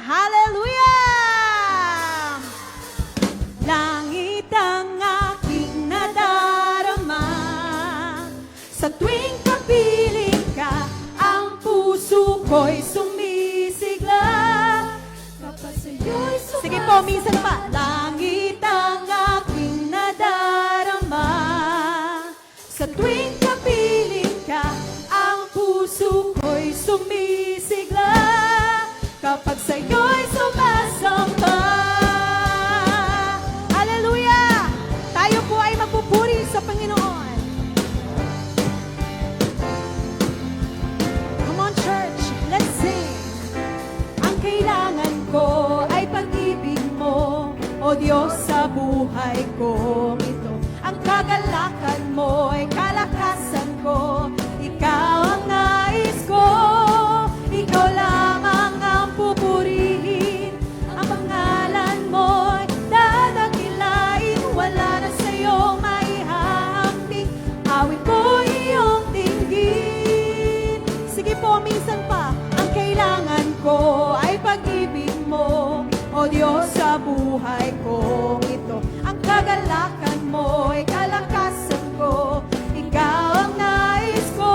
Hallelujah! Langit ang aking nadarama. Sa tuwing kapiling ka, ang puso ko'y sumisigla. Kapag sa'yo'y sumasamba. Sige po, minsan pa. Langit ang aking nadarama. Sa tuwing kapiling ka, ang puso ko'y sumisigla. Kapag sa'yo'y sumasamba. Hallelujah! Tayo po ay magpupuri sa Panginoon. Come on, church, let's sing. Ang kailangan ko ay pag-ibig mo, O Diyos, sa buhay ko ito. Ang kagalakan mo ay kalakasan ko. Ikaw ang nais ko. Ikaw lamang ang pupurihin. Ang pangalan mo'y dadakilain. Wala na sa'yo maihahambing. Awit ko iyong dinggin. Sige po, minsan pa. Ang kailangan ko ay pag-ibig mo, O Diyos, sa buhay ko ito. Ang kagalakan mo ay kalakasan ko. Ikaw ang nais ko.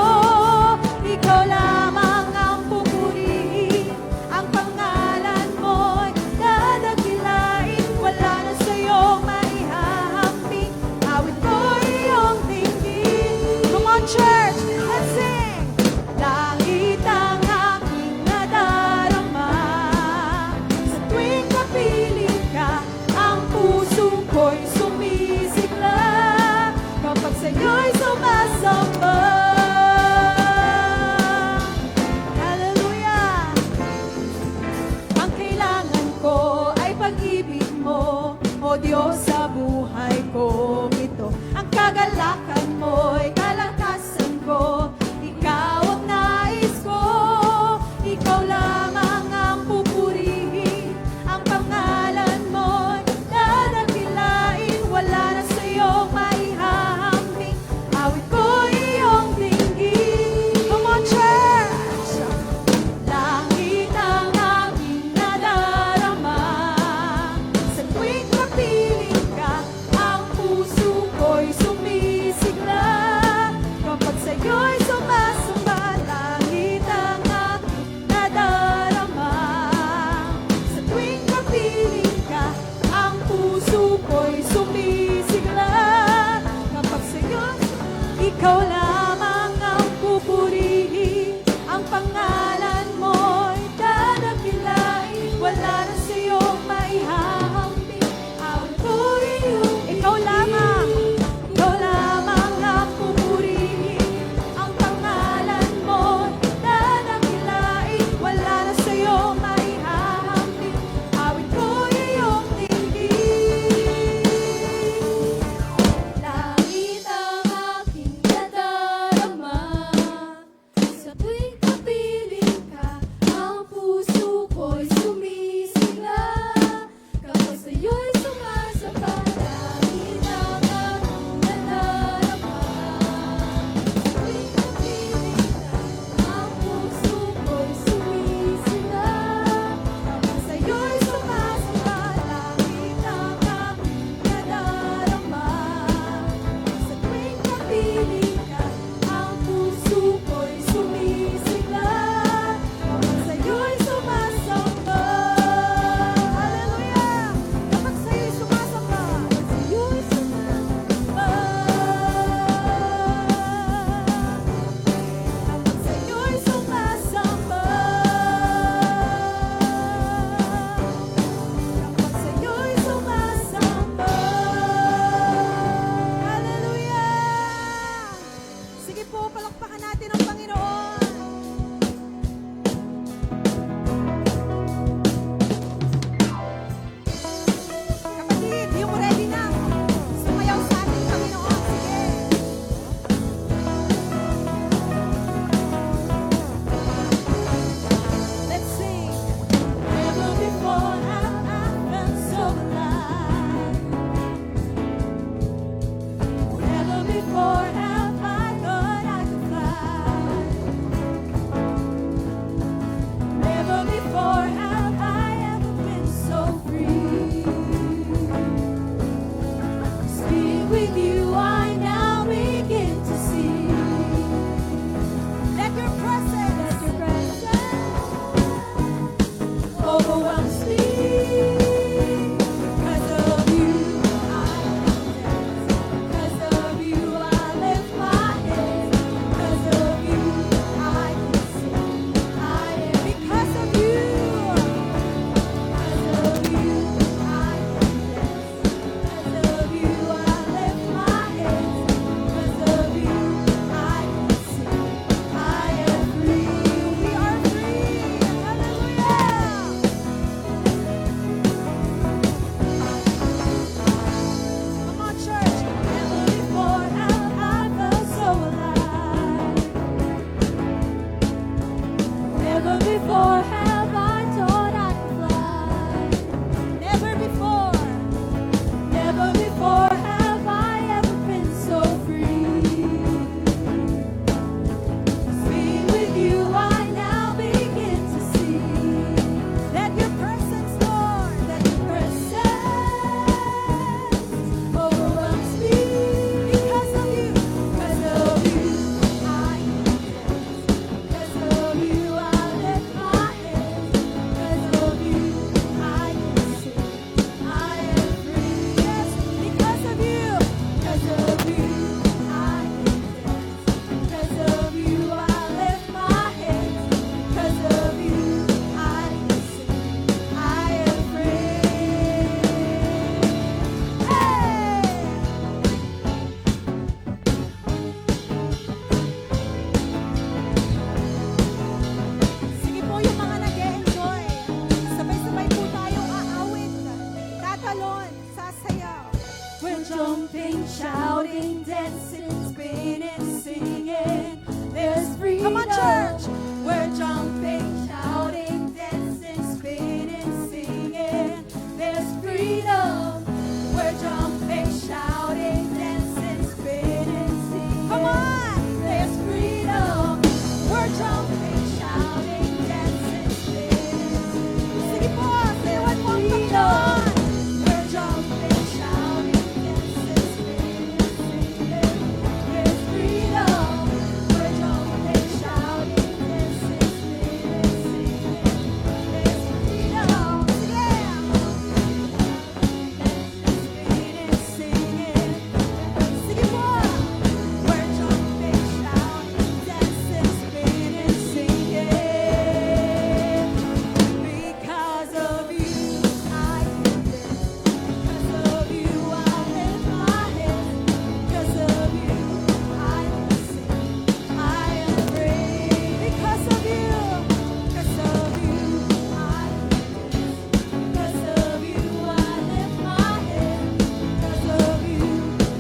Ikaw lamang ang pupurihin. Ang pangalan mo'y dadakilain. Wala na sa'yo maihahambing. Awit ko iyong dinggin. Come on, church, let's sing. Langit ang aking nadarama. Sa tuwing kapiling ka, ang puso ko'y sumisigla. Kapag sa'yo'y sumasamba. Hallelujah! Ang kailangan ko ay pag-ibig mo, O Diyos, sa buhay ko ito. Ang kagalakan mo'y kalakasan ko. Ikaw ang nais ko. Ikaw lamang ang pupurihin. Ang pangalan mo'y dadakilain. Wala na sa'yo maihahambing. Awit ko iyong dinggin. Come on, church! Langit ang aking nadarama. Sa tuwing kapiling ka, ang puso ko'y sumisigla. shouting, dancing, spinning, singing. There's freedom. Come on, church. We're jumping, shouting, dancing, spinning, singing. There's freedom. We're jumping, shouting, dancing, spinning, singing. Come on. There's freedom. We're jumping, shouting, dancing, spinning. Sige po, sayawan mo ang Freedom. Panginoon. We're jumping, shouting, dancing, spinning, singing. There's freedom. We're jumping, shouting, dancing, spinning, singing. There's freedom. Spinning, singing. Sige po. We're jumping, shouting, dancing, spinning, singing. Because of you, I can dance. Because of you, I lift my hands. Because of you, I can sing. I am free. Because of you. Because of you, I can dance. Because of you, I lift my hands. Because of you,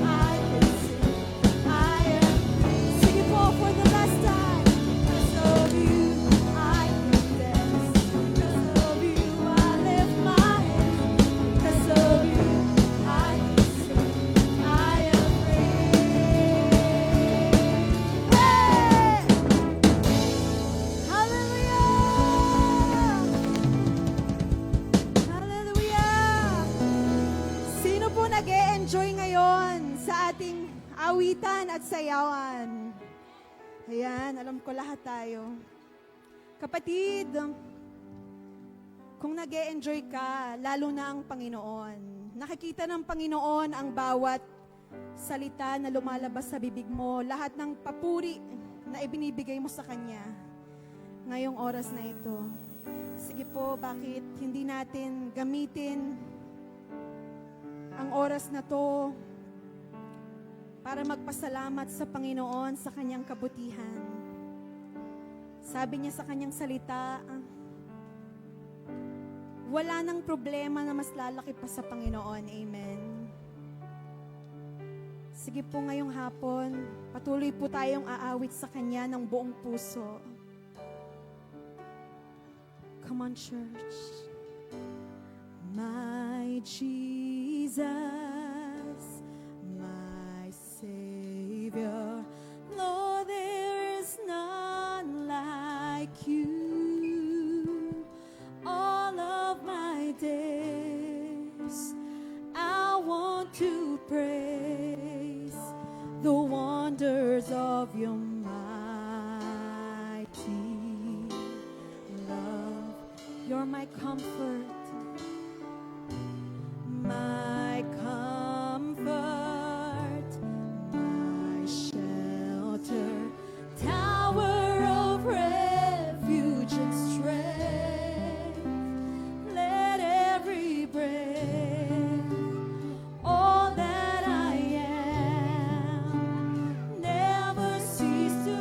I can sing. I am free. Sige po for the last time. Because of you, I can dance. Because of you, I lift my hands. Because of you, I can sing. I am free. Hey! Hallelujah! Hallelujah! Sino po nag-e-enjoy ngayon sa ating awitan at sayawan? Ayan, alam ko lahat tayo. Kapatid, kung nag-e-enjoy ka, lalo na ang Panginoon, nakikita ng Panginoon ang bawat salita na lumalabas sa bibig mo, lahat ng papuri na ibinibigay mo sa Kanya ngayong oras na ito. Sige po, bakit hindi natin gamitin ang oras na to para magpasalamat sa Panginoon sa Kanyang kabutihan. Sabi niya sa Kanyang salita, wala nang problema na mas lalaki pa sa Panginoon. Amen. Sige po ngayong hapon, patuloy po tayong aawit sa Kanya ng buong puso. Come on, church. My Jesus, my Savior, Lord, there is none like you. All of my days, I want to praise the wonders of your mighty love. You're my comfort, my comfort, my shelter, tower of refuge and strength. Let every breath, all that I am, never cease to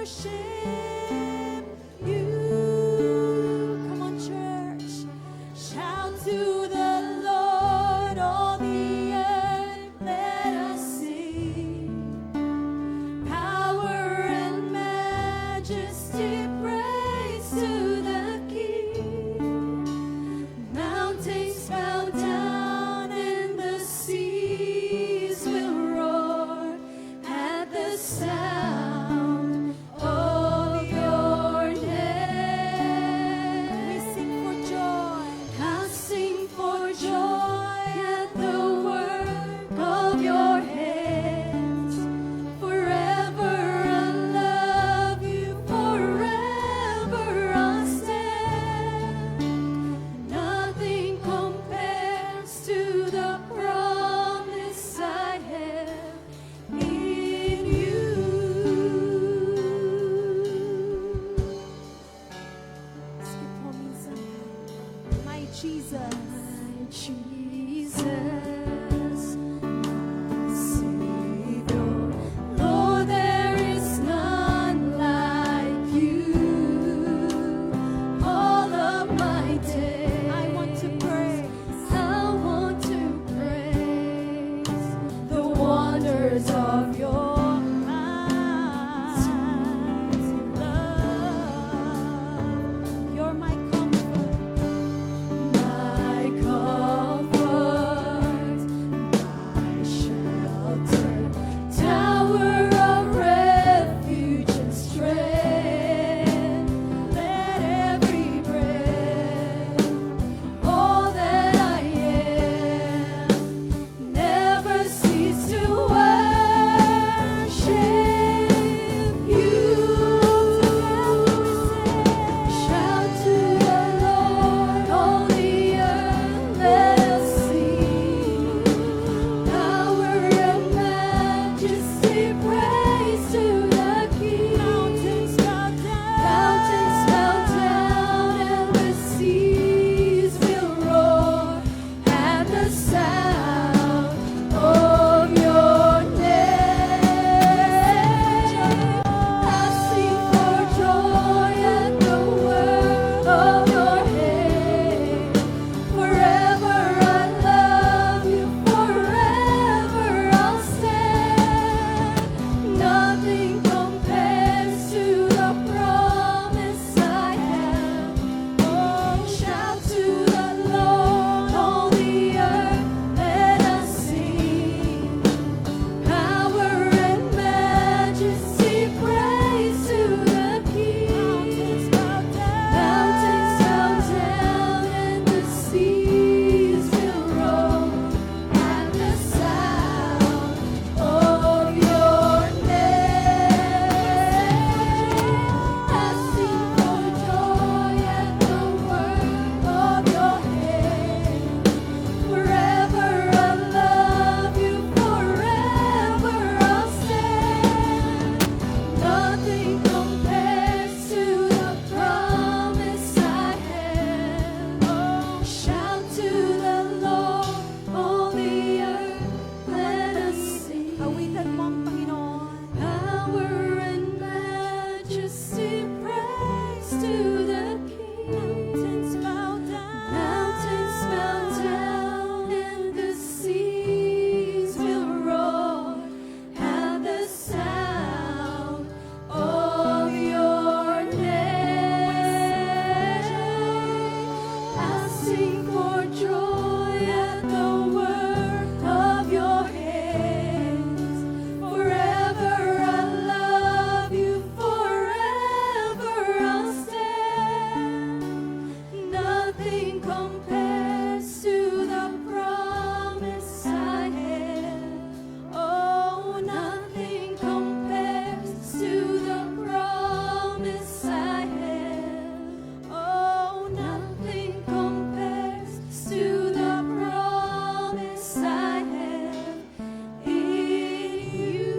worship you. Come on, church. Shout to the Lord, all the earth, let us sing. Power and majesty, praise to the King. Mountains bow down and the seas will roar at the sound of your name. We sing for joy. I sing for joy at the work of your hands. Forever I love you, forever I'll stand. Nothing compares to the promise I have in you. Skip po minsan. My Jesus. My Jesus, my Savior, Lord, there is none like you. All of my days, I want to praise. I want to praise nothing compares to the promise I have. Oh, nothing compares to the promise I have. Oh, nothing compares to the promise I have in you.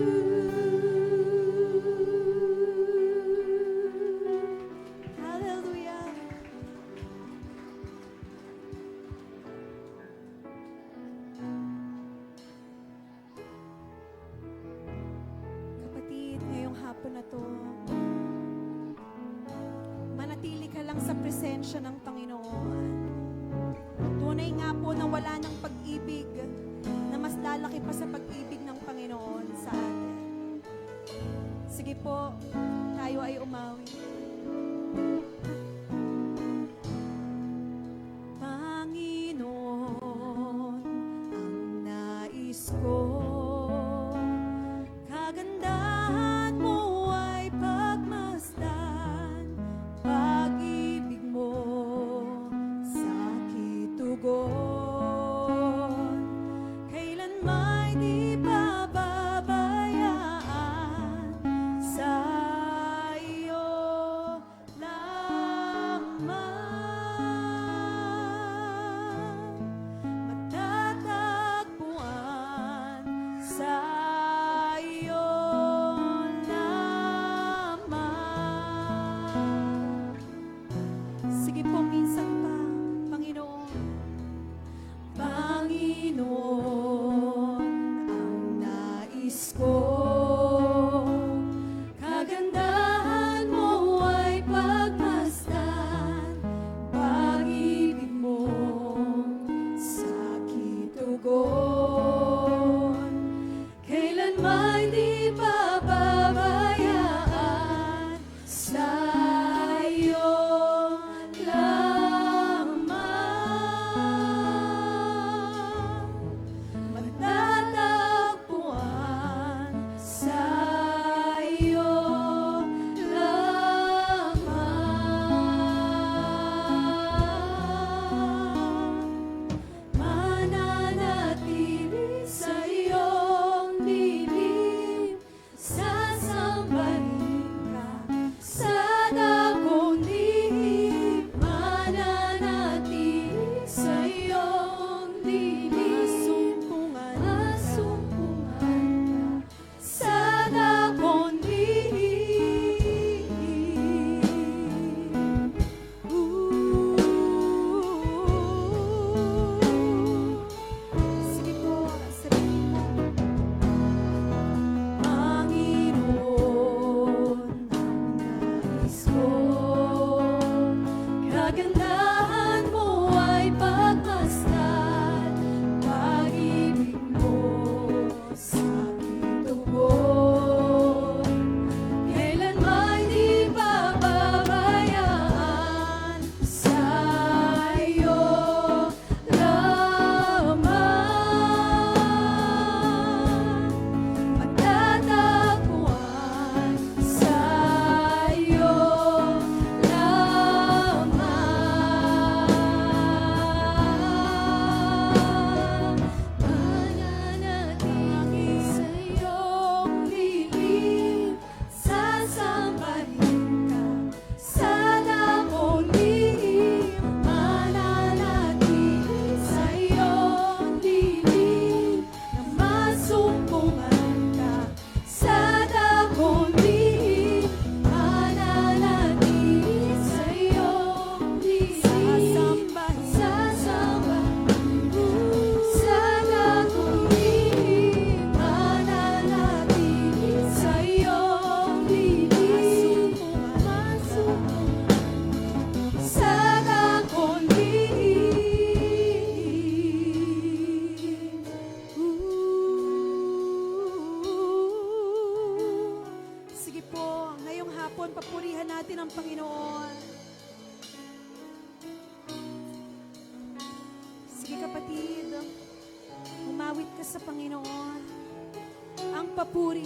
Hallelujah. Kapatid, ngayong hapon na to, manatili ka lang sa presensya ng Panginoon. Tunay nga po na wala ng pag-ibig na mas lalaki pa sa pag-ibig ng Panginoon sa atin. Sige po, tayo ay umawi. Panginoon, ang nais ko, kagandahan mo ay pagmasdan, pag-ibig mo sa kitugon, kailan may di pababayaan sa iyo lamang, matatagpuan sa iyo lamang. Sige po, minsan pa, Panginoon. Panginoon, ang nais ko, kagandahan mo ay pagmasdan, pag-ibig mo sa kitugon, kailan may di pababayaan sa iyo lamang, matatagpuan sa iyo lamang, mananatili sa iyong dilim, sasambahin ka sa dakong lihim, mananatili sa iyong dilim, masumpungan ka sa dakong lihim. Sige po, sabihin mo. Panginoon, ang nais ko, kagandahan mo ay pagmasdan, pag-ibig mo sa kitugon, kailan may di pababayaan sa iyo lamang, matatagpuan sa iyo lamang, mananatili sa iyong dilim, sasambahin ka sa dakong lihim, mananatili sa iyong dilim, na masumpungan ka sa dakong lihim, mananatili sa iyong dilim, sasambahin sa dakong lihim, mananatili sa iyong dilim, masumpungan sa dakong lihim. Sige po, ngayong hapon, papurihan natin ang Panginoon. Sige kapatid, umawit ka sa Panginoon. Ang papuri,